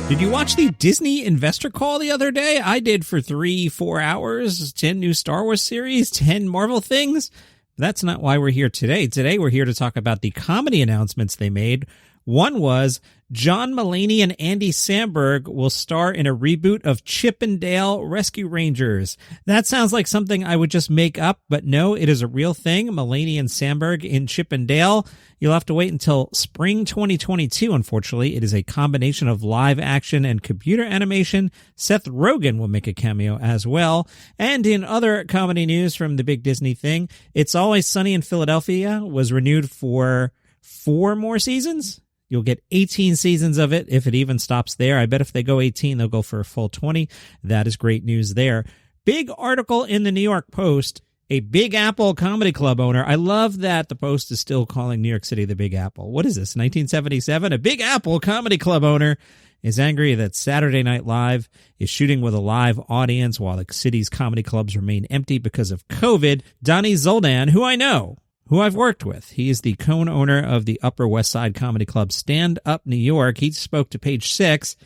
Did you watch the Disney investor call the other day? I did for 3-4 hours, 10 new Star Wars series, 10 Marvel things. That's not why we're here today. Today we're here to talk about the comedy announcements they made. One was John Mulaney and Andy Samberg will star in a reboot of Chip and Dale Rescue Rangers. That sounds like something I would just make up, but no, it is a real thing. Mulaney and Samberg in Chip and Dale. You'll have to wait until spring 2022, unfortunately. It is a combination of live action and computer animation. Seth Rogen will make a cameo as well. And in other comedy news from the big Disney thing, It's Always Sunny in Philadelphia was renewed for 4 more seasons. You'll get 18 seasons of it if it even stops there. I bet if they go 18, they'll go for a full 20. That is great news there. Big article in the New York Post. A Big Apple comedy club owner. I love that the Post is still calling New York City the Big Apple. What is this, 1977? A Big Apple comedy club owner is angry that Saturday Night Live is shooting with a live audience while the city's comedy clubs remain empty because of COVID. Donnie Zoldan, who I know, who I've worked with. He is the co-owner of the Upper West Side Comedy Club Stand Up New York. He spoke to Page 6,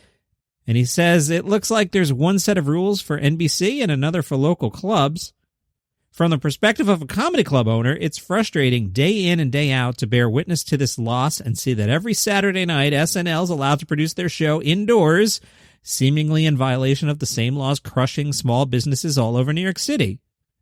and he says it looks like there's one set of rules for NBC and another for local clubs. From the perspective of a comedy club owner, it's frustrating day in and day out to bear witness to this loss and see that every Saturday night SNL is allowed to produce their show indoors, seemingly in violation of the same laws crushing small businesses all over New York City.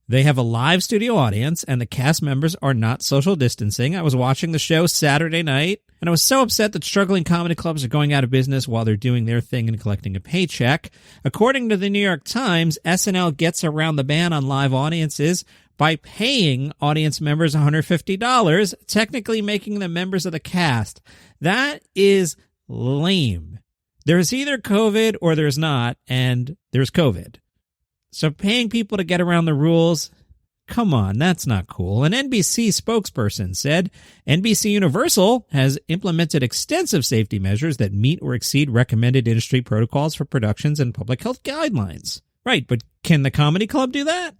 They have a live studio audience, and the cast members are not social distancing. I was watching the show Saturday night, and I was so upset that struggling comedy clubs are going out of business while they're doing their thing and collecting a paycheck. According to the New York Times, SNL gets around the ban on live audiences by paying audience members $150, technically making them members of the cast. That is lame. There's either COVID or there's not, and there's COVID. So paying people to get around the rules, come on, that's not cool. An NBC spokesperson said NBC Universal has implemented extensive safety measures that meet or exceed recommended industry protocols for productions and public health guidelines. Right, but can the comedy club do that?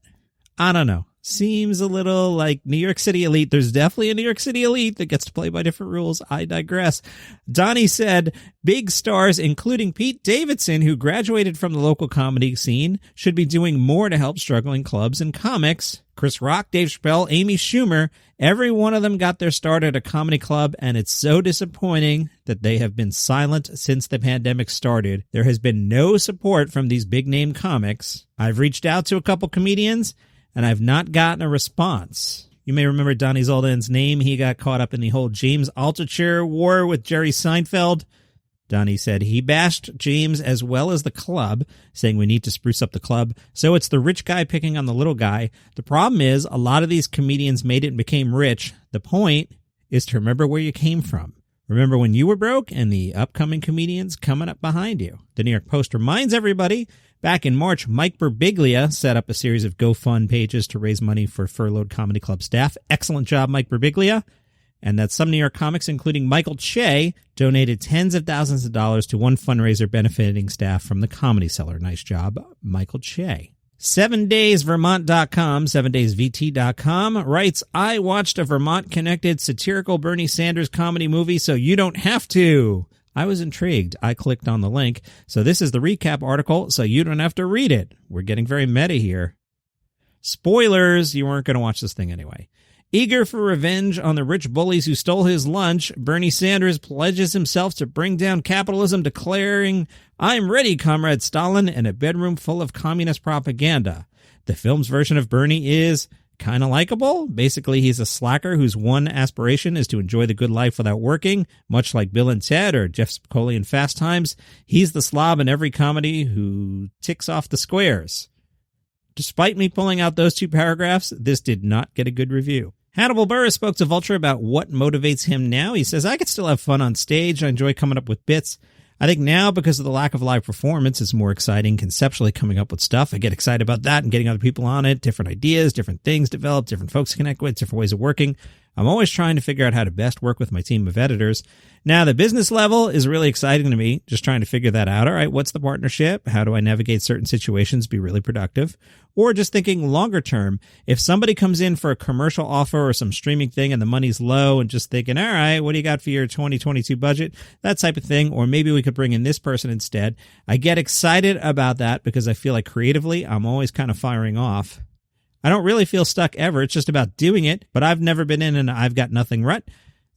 I don't know. Seems a little like New York City elite. There's definitely a New York City elite that gets to play by different rules. I digress. Donnie said big stars, including Pete Davidson, who graduated from the local comedy scene, should be doing more to help struggling clubs and comics. Chris Rock, Dave Chappelle, Amy Schumer, every one of them got their start at a comedy club, and it's so disappointing that they have been silent since the pandemic started. There has been no support from these big-name comics. I've reached out to a couple comedians, and I've not gotten a response. You may remember Donnie Zoldan's name. He got caught up in the whole James Altucher war with Jerry Seinfeld. Donnie said he bashed James as well as the club, saying we need to spruce up the club. So it's the rich guy picking on the little guy. The problem is a lot of these comedians made it and became rich. The point is to remember where you came from. Remember when you were broke and the upcoming comedians coming up behind you. The New York Post reminds everybody, back in March, Mike Birbiglia set up a series of GoFund pages to raise money for furloughed comedy club staff. Excellent job, Mike Birbiglia. And that some New York comics, including Michael Che, donated tens of thousands of dollars to one fundraiser benefiting staff from the Comedy Cellar. Nice job, Michael Che. 7daysvermont.com, 7daysvt.com writes, I watched a Vermont-connected satirical Bernie Sanders comedy movie, so you don't have to. I was intrigued. I clicked on the link. So this is the recap article, so you don't have to read it. We're getting very meta here. Spoilers, you weren't going to watch this thing anyway. Eager for revenge on the rich bullies who stole his lunch, Bernie Sanders pledges himself to bring down capitalism, declaring, I'm ready, Comrade Stalin, in a bedroom full of communist propaganda. The film's version of Bernie is kind of likable. Basically, he's a slacker whose one aspiration is to enjoy the good life without working, much like Bill and Ted or Jeff Spicoli in Fast Times. He's the slob in every comedy who ticks off the squares. Despite me pulling out those 2 paragraphs, this did not get a good review. Hannibal Buress spoke to Vulture about what motivates him now. He says, I could still have fun on stage. I enjoy coming up with bits. I think now, because of the lack of live performance, it's more exciting conceptually coming up with stuff. I get excited about that and getting other people on it, different ideas, different things developed, different folks to connect with, different ways of working. I'm always trying to figure out how to best work with my team of editors. Now, the business level is really exciting to me, just trying to figure that out. All right, what's the partnership? How do I navigate certain situations, be really productive? Or just thinking longer term, if somebody comes in for a commercial offer or some streaming thing and the money's low and just thinking, all right, what do you got for your 2022 budget? That type of thing. Or maybe we could bring in this person instead. I get excited about that because I feel like creatively, I'm always kind of firing off. I don't really feel stuck ever. It's just about doing it, but I've never been in an I've got nothing rut.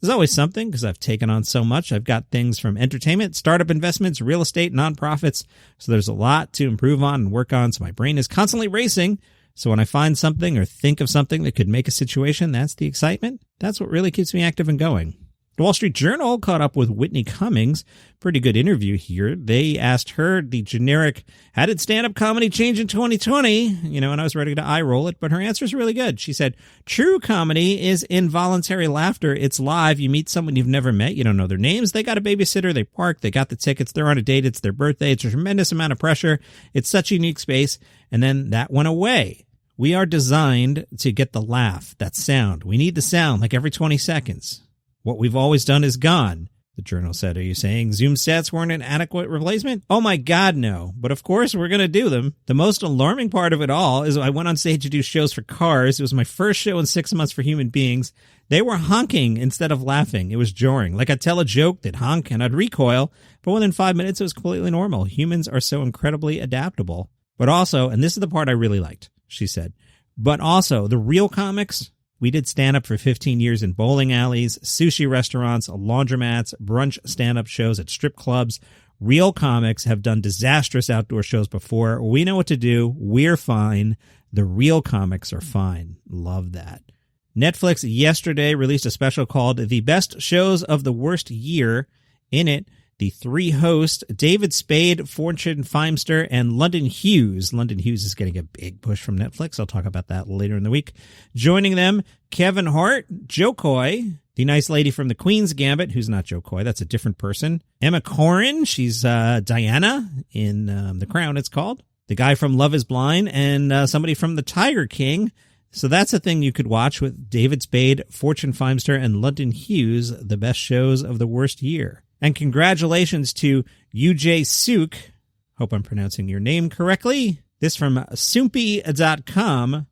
There's always something because I've taken on so much. I've got things from entertainment, startup investments, real estate, nonprofits. So there's a lot to improve on and work on. So my brain is constantly racing. So when I find something or think of something that could make a situation, that's the excitement. That's what really keeps me active and going. The Wall Street Journal caught up with Whitney Cummings. Pretty good interview here. They asked her the generic, how did stand-up comedy change in 2020? And I was ready to eye roll it, but her answer is really good. She said, true comedy is involuntary laughter. It's live. You meet someone you've never met. You don't know their names. They got a babysitter. They park. They got the tickets. They're on a date. It's their birthday. It's a tremendous amount of pressure. It's such a unique space. And then that went away. We are designed to get the laugh, that sound. We need the sound like every 20 seconds. What we've always done is gone, the Journal said. Are you saying Zoom sets weren't an adequate replacement? Oh my God, no. But of course we're going to do them. The most alarming part of it all is I went on stage to do shows for cars. It was my first show in 6 months for human beings. They were honking instead of laughing. It was jarring. Like I'd tell a joke, they'd honk and I'd recoil. But within 5 minutes, it was completely normal. Humans are so incredibly adaptable. But also, and this is the part I really liked, she said, but also the real comics, we did stand-up for 15 years in bowling alleys, sushi restaurants, laundromats, brunch stand-up shows at strip clubs. Real comics have done disastrous outdoor shows before. We know what to do. We're fine. The real comics are fine. Love that. Netflix yesterday released a special called The Best Shows of the Worst Year. In it, the three hosts, David Spade, Fortune Feimster, and London Hughes. London Hughes is getting a big push from Netflix. I'll talk about that later in the week. Joining them, Kevin Hart, Joe Coy, the nice lady from the Queen's Gambit, who's not Joe Coy, that's a different person. Emma Corrin, she's Diana in The Crown, it's called. The guy from Love is Blind, and somebody from The Tiger King. So that's a thing you could watch with David Spade, Fortune Feimster, and London Hughes, the best shows of the worst year. And congratulations to UJ Suk. Hope I'm pronouncing your name correctly. This from Soompi.com.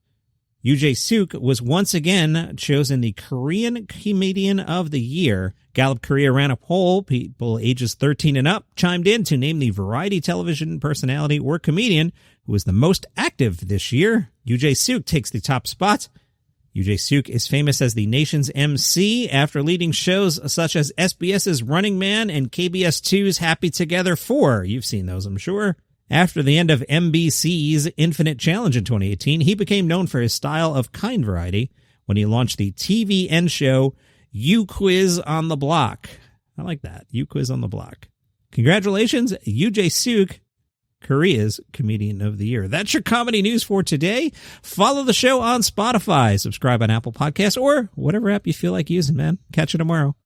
UJ Suk was once again chosen the Korean Comedian of the Year. Gallup Korea ran a poll. People ages 13 and up chimed in to name the variety television personality or comedian who was the most active this year. UJ Suk takes the top spot. UJ Suk is famous as the nation's MC after leading shows such as SBS's Running Man and KBS2's Happy Together 4. You've seen those, I'm sure. After the end of MBC's Infinite Challenge in 2018, he became known for his style of kind variety when he launched the TVN show You Quiz on the Block. I like that. You Quiz on the Block. Congratulations, UJ Suk, Korea's Comedian of the Year. That's your comedy news for today. Follow the show on Spotify, subscribe on Apple Podcasts, or whatever app you feel like using, man. Catch you tomorrow.